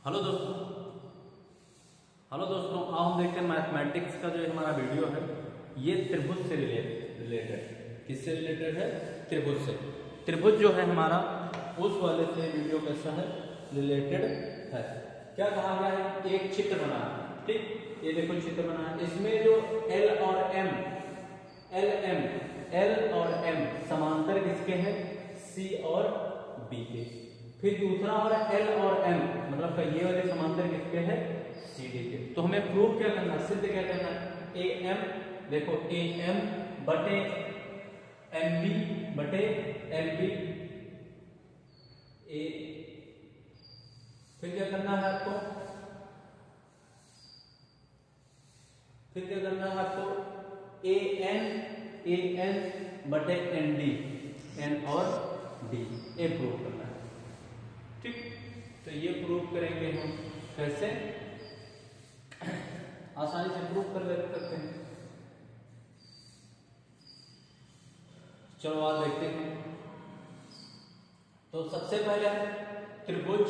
Hello दोस्तों आज हम देखते हैं मैथमेटिक्स का जो हमारा वीडियो है ये त्रिभुज से रिलेटेड किससे रिलेटेड है? त्रिभुज से। त्रिभुज जो है हमारा उस वाले से वीडियो कैसा है रिलेटेड है। क्या कहा गया है? एक चित्र बना है, ठीक, ये देखो चित्र बना है, इसमें जो L और M समांतर किसके हैं? C और B के। फिर दूसरा हमारा L और M मतलब ये वाले समांतर किसके हैं? CD के। तो हमें प्रूव क्या करना है? सिद्ध क्या करना है? AM देखो AM बटे MB बटे MB A। फिर क्या करना है आपको? AN बटे ND, N और D ये प्रूव करना है, ठीक। तो ये प्रूव करेंगे हम कैसे? आसानी से प्रूव कर सकते हैं। चलो आज देखते हैं। तो सबसे पहले त्रिभुज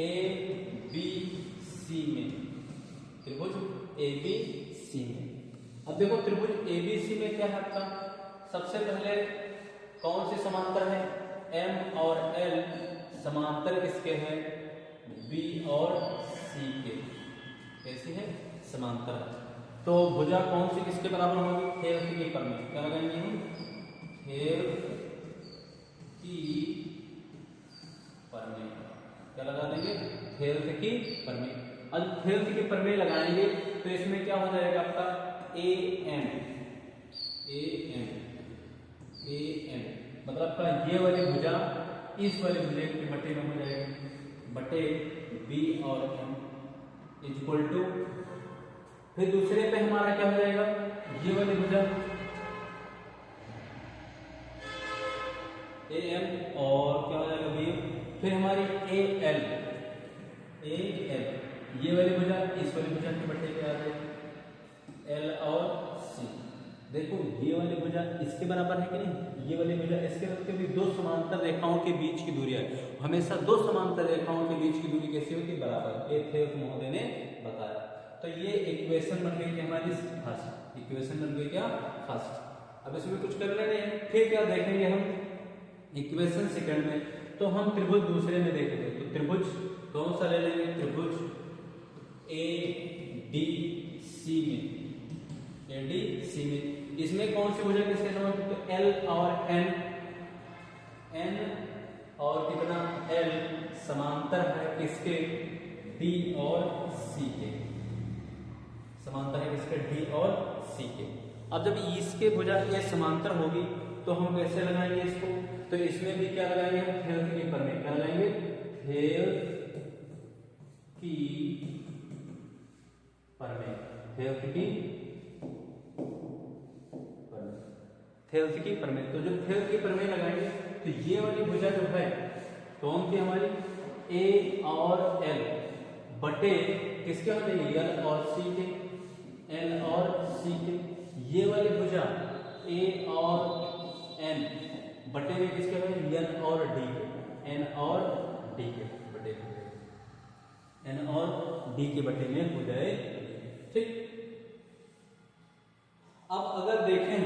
ABC में, अब देखो त्रिभुज ABC में क्या है आपका? सबसे पहले कौन से समांतर है? M और L समांतर किसके हैं? B और C के। कैसे है? समांतर। तो भुजा कौन सी किसके बराबर होगी? हेल्थ की परमेय। क्या लगाएंगे हम? हेल्थ की परमेय। क्या लगा देंगे? हेल्थ की परमेय। अब हेल्थ की परमेय लगाएंगे तो इसमें क्या हो जाएगा आपका? AM मतलब आपका ये वाली भुजा इस वाले भुजा के बटे में हो जाएगा, बटे B और M इक्वल टू, फिर दूसरे पे हमारा क्या हो जाएगा? ये वाली भुजा AM और क्या हो जाएगा? B। फिर हमारी AL ये वाली भुजा इस वाली भुजा के बटे पे आ जाएगी, L और C। देखो ये वाली भुजा इसके बराबर है कि नहीं? ये वाली भुजा इसके बराबर भी। दो समांतर रेखाओं के बीच की दूरी है, हमेशा दो समांतर रेखाओं के बीच की दूरी कैसी होती है? बराबर। एक थे महोदय ने बताया। तो ये इक्वेशन बन गई हमारी फर्स्ट। इक्वेशन बन गई क्या? फर्स्ट। अब इसमें कुछ करना नहीं है। फिर क्या देखेंगे हम? इक्वेशन सेकंड में तो हम त्रिभुज दूसरे में देखेंगे। तो त्रिभुज कौन सा ले लेंगे? त्रिभुज ADC में इसमें कौन सी भुजा किसके समान? तो L और N और कितना? L समांतर है किसके? D और C के। समांतर है किसके? D और C के। अब जब इसके भुजा ये समांतर होगी तो हम कैसे लगाएंगे इसको? तो इसमें भी क्या लगाएंगे? हम हेल्थ की परमेय। क्या लगाएंगे? हेल्थ की परमेय। तो जब हेल्थ की परमेय लगाएंगे तो ये वाली भुजा जो है कौन की हमारी? A और L बटे किसके हो जाएगी? L और C के। L और C के। ये वाली भुजा A और N बटे में किसके हो जाएगी? N और D के। N और D के बटे में, N और D के बटे में हो जाए, ठीक। अब अगर देखें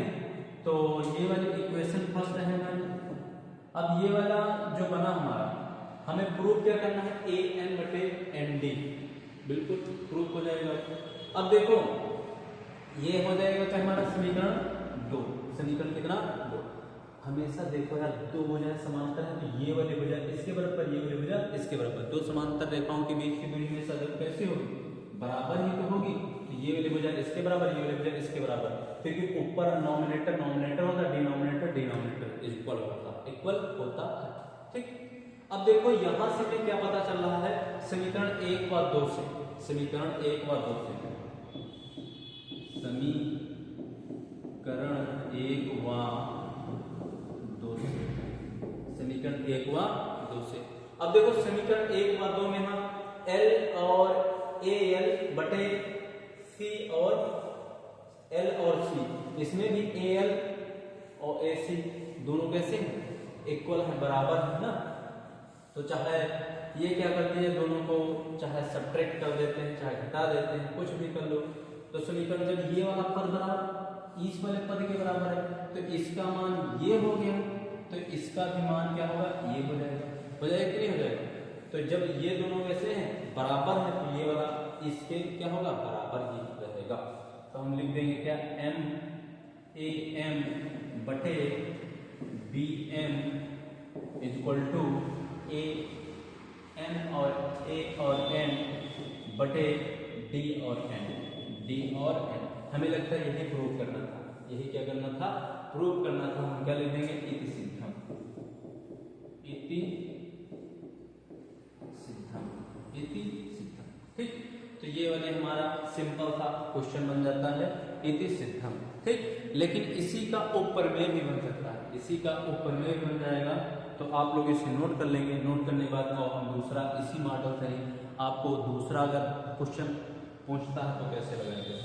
तो ये वाली इक्वेशन फर्स्ट है हमारी। अब ये वाला जो बना हमारा, हमें प्रूफ क्या करना है? AN बटे ND। बिल्कुल प्रूफ हो जाएगा। अब देखो ये हो जाएगा क्या हमारा? समीकरण 2। समीकरण कितना? 2। हमेशा देखो यार, दो भुजा समांतर है तो ये वाली भुजा इसके बराबर, ये वाली भुजा इसके बराबर। दो समांतर रेखाओं के बीच की दूरी हमेशा कैसे होगी? बराबर ही तो होगी। तो ये वाली भुजा इसके बराबर, ये वाली भुजा इसके बराबर, क्योंकि ऊपर नॉमिनेटर होता, डिनोमिनेटर इक्वल होता है, ठीक। अब देखो यहां से हमें क्या पता चल रहा है? समीकरण 1 व 2 से। समीकरण 1 व 2 से अब देखो समीकरण 1 व 2 में हम L और AL बटे C और L और C, इसमें भी AL और AC दोनों कैसे हैं? इक्वल है, बराबर है ना। तो चाहे ये क्या करते हैं, दोनों को चाहे सब्ट्रैक्ट कर देते हैं, चाहे घटा देते हैं, कुछ भी कर लो। तो समीकरण जब ये वाला पद बराबर इस वाले पद के बराबर है तो इसका मान ये हो गया, तो इसका भी मान क्या होगा, ये हो जाएगा। हो जाएगा कि नहीं हो जाएगा? तो जब ये दोनों वैसे हैं बराबर है तो ये वाला इसके क्या होगा, बराबर ही रहेगा। तो हम लिख देंगे क्या, एम ए एम बटे B M equal to A N और एन बटे डी और एन। डी और एन हमें लगता है यही प्रूव करना था, यही क्या करना था, प्रूव करना था। हम क्या लिख देंगे, इति सिद्धम, इति सिद्धम, इति सिद्धम। ठीक, तो ये वाले हमारा सिंपल था क्वेश्चन बन जाता है इति सिद्धम। ठीक, लेकिन इसी का उपप्रमेय भी बन सकता है, इसी का उपप्रमेय भी बन जाएगा। तो आप लोग इसे नोट कर लेंगे। नोट करने के बाद हम दूसरा इसी मॉडल से ही आपको दूसरा अगर क्वेश्चन पूछता है तो कैसे लगाएंगे।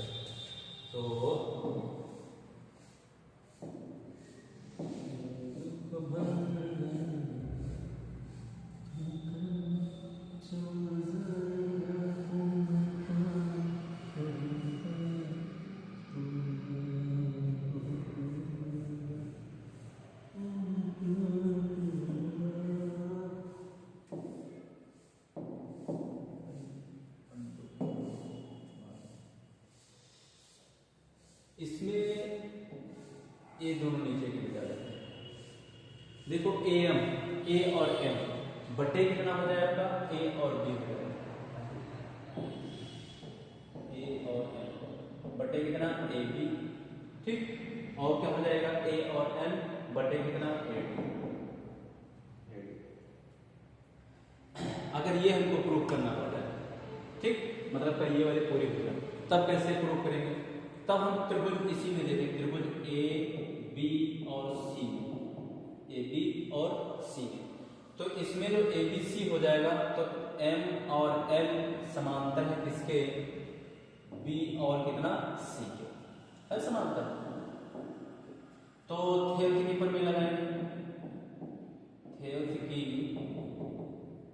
तो इसमें ये दोनों नीचे की बजा जाते हैं। देखो ए एम, ए और एम बटे कितना हो जाए आपका, ए और बी हो जाएगा। ए और एम बटे कितना, ए बी। ठीक, और क्या हो जाएगा, ए और एन बटे कितना, ए डी। अगर ये हमको प्रूव करना पड़ जाए, ठीक, मतलब का ये वाले पूरी हो जाए, तब कैसे प्रूव करेंगे, तब हम त्रिभुज इसी में देखेंगे, त्रिभुज ए बी और सी, ए बी और सी। तो इसमें जो ए बी सी हो जाएगा तो एम और एल समांतर है किसके, बी और कितना, सी के, है समांतर। तो थेल्स की प्रमेय लगाएंगे, थेल्स की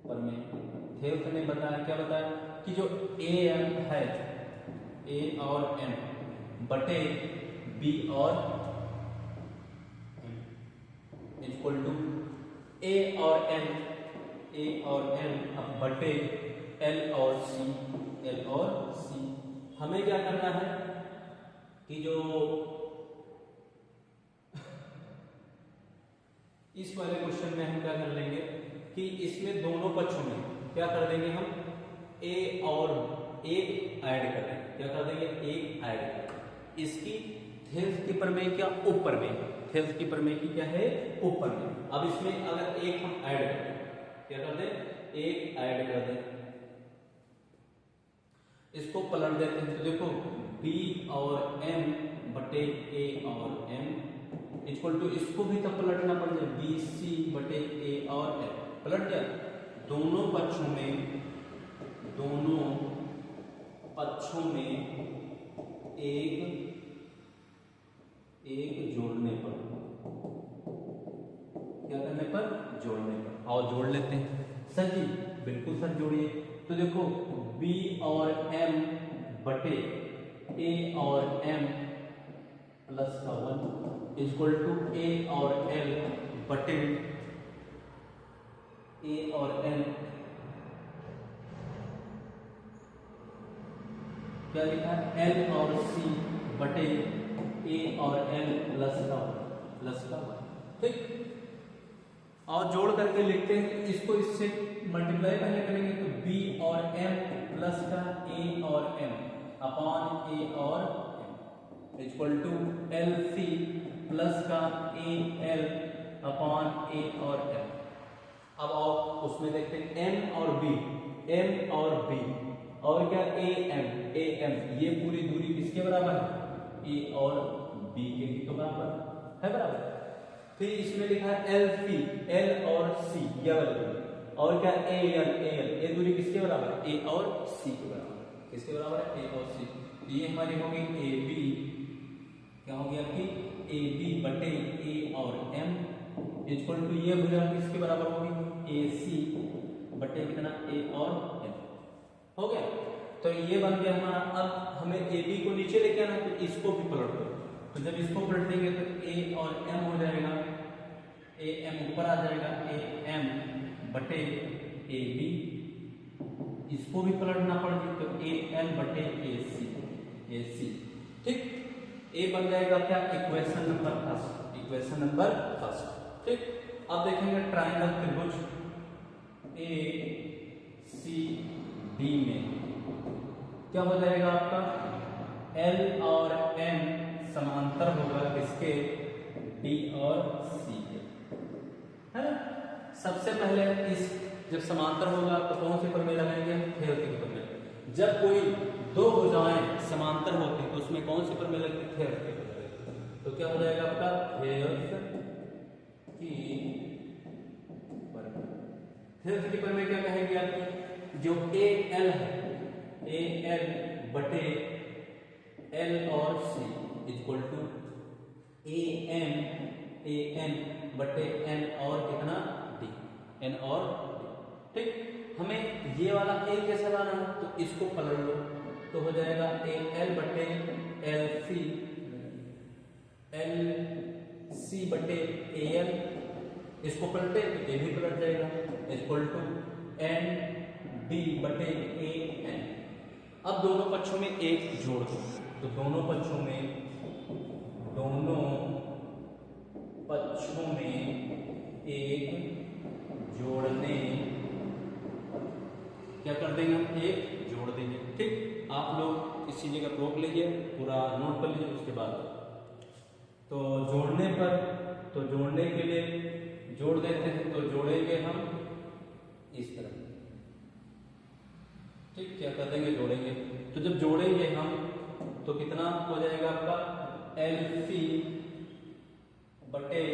प्रमेय। थेल्स ने बताया, क्या बताया कि जो ए एम है, ए और एम बटे बी और इक्वल टू ए और एन, ए और एन अब बटे एल और सी, एल और सी। हमें क्या करना है कि जो इस वाले क्वेश्चन में हम क्या कर लेंगे कि इसमें दोनों पक्षों में क्या कर देंगे हम, ए और एक ऐड कर देंगे। क्या कर देंगे, एक ऐड कर देंगे। इसकी थेल्स की प्रमेय क्या, उपप्रमेय। थेल्स की प्रमेय की क्या है, उपप्रमेय। अब इसमें अगर एक हम ऐड कर दें, क्या कर दें, एक ऐड कर दें, इसको पलट देते हैं। तो देखो बी और एम बटे ए और एम इक्वल टू, इसको भी तो पलटना पड़ जाए, बी सी बटे ए और एम। पलट जाए, दोनों पक्षों में, दोनों पक्षों में एक एक जोड़ने पर, क्या करने पर, जोड़ने पर। और जोड़ लेते हैं सर जी, बिल्कुल सर जोड़िए। तो देखो बी और एम बटे ए और एम प्लस का 1 इक्वल टू ए और एल बटे ए और एन, क्या लिखा है, एल और सी बटे ए और एल प्लस का 1। ठीक, और जोड़ करके लिखते हैं, इसको इससे मल्टीप्लाई पहले करेंगे तो बी और एम प्लस का ए और एम अपॉन ए और M equal to L C plus का ए एल अपॉन ए और एम। अब और उसमें देखते हैं एम और बी, एम और बी और क्या, ए एम, ये पूरी दूरी किसके बराबर है, ए और बी के भी तो बराबर है, बराबर। फिर इसमें लिखा है एल सी, एल और सी ये वाली, और क्या ए एल, ये दूरी किसके बराबर है, ए और सी के बराबर। किसके बराबर है, ए और सी। तो ये हमारी होगी ए बी, क्या होगी आपकी, ए बी बटे ए और एम इक्वल टू, ये भुजा किसके बराबर होगी, ए सी बटे कितना ए और एम हो गया। तो ये बन गया हमारा। अब हमें ए बी को नीचे लेके आना, तो इसको भी पलट दो। तो जब इसको पलट देंगे तो ए और एम हो जाएगा, ए एम ऊपर आ जाएगा, ए एम बटे ए बी। इसको भी पलटना पड़ेगा, तो ए एल बटे ए सी। ठीक, ए बन जाएगा क्या, equation number first, equation number first. ठीक, अब देखेंगे ट्रायंगल त्रिभुज ए सी डी में क्या हो जाएगा आपका, एल और एम समांतर होगा किसके, डी और सी के, है ना। सबसे पहले इस जब समांतर होगा तो कौन से प्रमेय लगाएंगे, थेरस के प्रमेय। जब कोई दो भुजाएं समांतर होती है तो उसमें कौन से प्रमेय लगते हैं, थेरस के प्रमेय। तो क्या हो जाएगा आपका, थेरस की प्रमेय क्या कहेंगे आपकी, जो ए एल है, ए एल बटे एल और सी इक्वल टू ए एन बटे एन और कितना, डी, एन और डी। ठीक, हमें ये वाला ए कैसे लाना है, तो इसको पलट लो, तो हो जाएगा ए एल बटे एल सी बटे ए एल। इसको पलटे तो ए भी पलट जाएगा, इक्वल टू एन डी बटे ए एन। अब दोनों पक्षों में एक जोड़ दो, तो दोनों पक्षों में एक जोड़ने, क्या कर देंगे हम, एक जोड़ देंगे। ठीक, आप लोग इस चीज का रोक लीजिए, पूरा नोट कर लीजिए। उसके बाद तो जोड़ने पर, तो जोड़ने के लिए जोड़ देते हैं, तो जोड़ेंगे हम इस तरह। ठीक, क्या कर देंगे, जोड़ेंगे। तो जब जोड़ेंगे हम तो कितना हो जाएगा आपका, एल सी बटे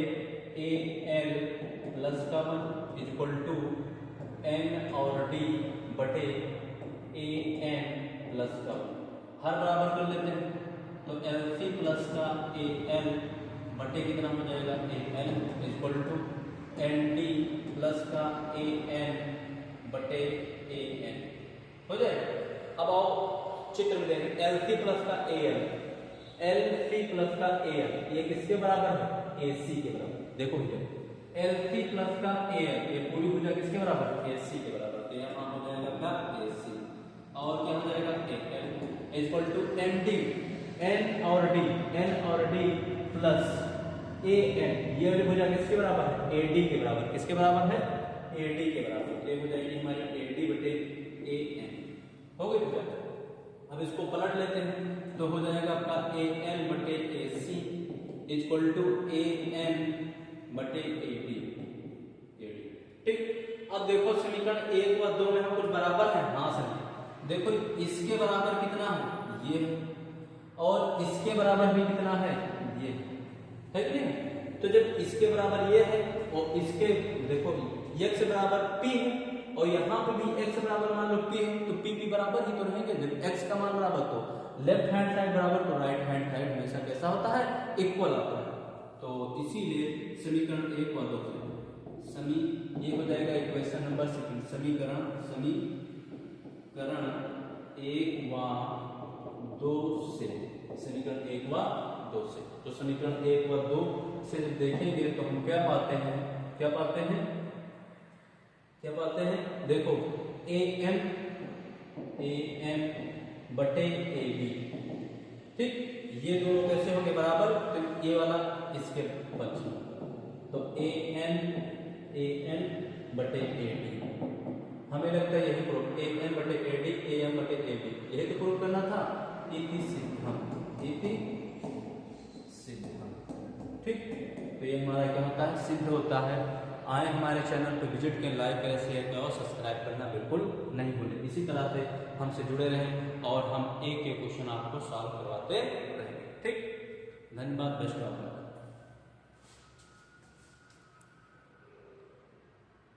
ए एल प्लस का 1 इक्वल टू एन और डी बटे ए एन प्लस का 1। हर बराबर कर लेते हैं, तो एल सी प्लस का ए एल बटे कितना हो जाएगा, A L equal to N D plus का ए एन बटे ए एन हो जाएगा। अब आओ चित्र में देखें, एल सी प्लस का ए एल प्लस का ए एल, ये किसके बराबर है, ए सी के बराबर। देखो एल सी प्लस का ए एल, ये पूरी भुजा किसके बराबर, ए सी के बराबर। तो यहाँ हो जाएगा आपका ए सी, और क्या हो जाएगा, A L equal to N D, N और डी प्लस ए एन। ये वाली भुजा किसके बराबर है, ए डी के बराबर। किसके बराबर है, ए डी के बराबर। ये हो जाएगी हमारी ए डी बटे ए एन, हो गई भुजा। अब इसको पलट लेते हैं, तो हो जाएगा आपका ए एल बटे ए सी इक्वल टू ए एन बटे ए डी। ठीक, अब देखो समीकरण 1 व 2 में हम कुछ बराबर है, हाँ सर। देखो इसके बराबर कितना है, ये, और इसके बराबर भी कितना है, ये है कि नहीं। तो जब इसके बराबर ये है और इसके देखो x बराबर p है, और यहाँ पे भी x बराबर मान लो p है, तो p भी बराबर ही तो रहेंगे। जब x का मान बराबर तो लेफ्ट हैंड साइड बराबर, तो राइट हैंड साइड हमेशा कैसा होता है, इक्वल आता है। तो इसीलिए समीकरण 1 व 2 से ये हो जाएगा इक्वेशन नंबर 2, समीकरण 1 व 2 से, समीकरण 1 व 2 से। तो समीकरण 1 व 2 से जब देखेंगे तो हम क्या पाते हैं, देखो ए एम बटे ए बी। ठीक, ये दोनों कैसे होंगे बराबर, तो ये वाला इसके पक्ष में, तो ए एन बटे ए डी। हमें लगता है यही प्रूफ, ए एन बटे ए डी, ए एम बटे ए बी, यही तो प्रूफ करना था। इति सिद्धांत। ठीक, तो ये हमारा क्या होता है, सिद्ध होता है। आए हमारे चैनल पर विजिट करें, लाइक करें, शेयर करें और सब्सक्राइब करना बिल्कुल नहीं भूलें। इसी तरह से हमसे जुड़े रहें और हम एक क्वेश्चन आपको सॉल्व करवाते रहेंगे। ठीक, धन्यवाद, बेस्ट ऑफ लक।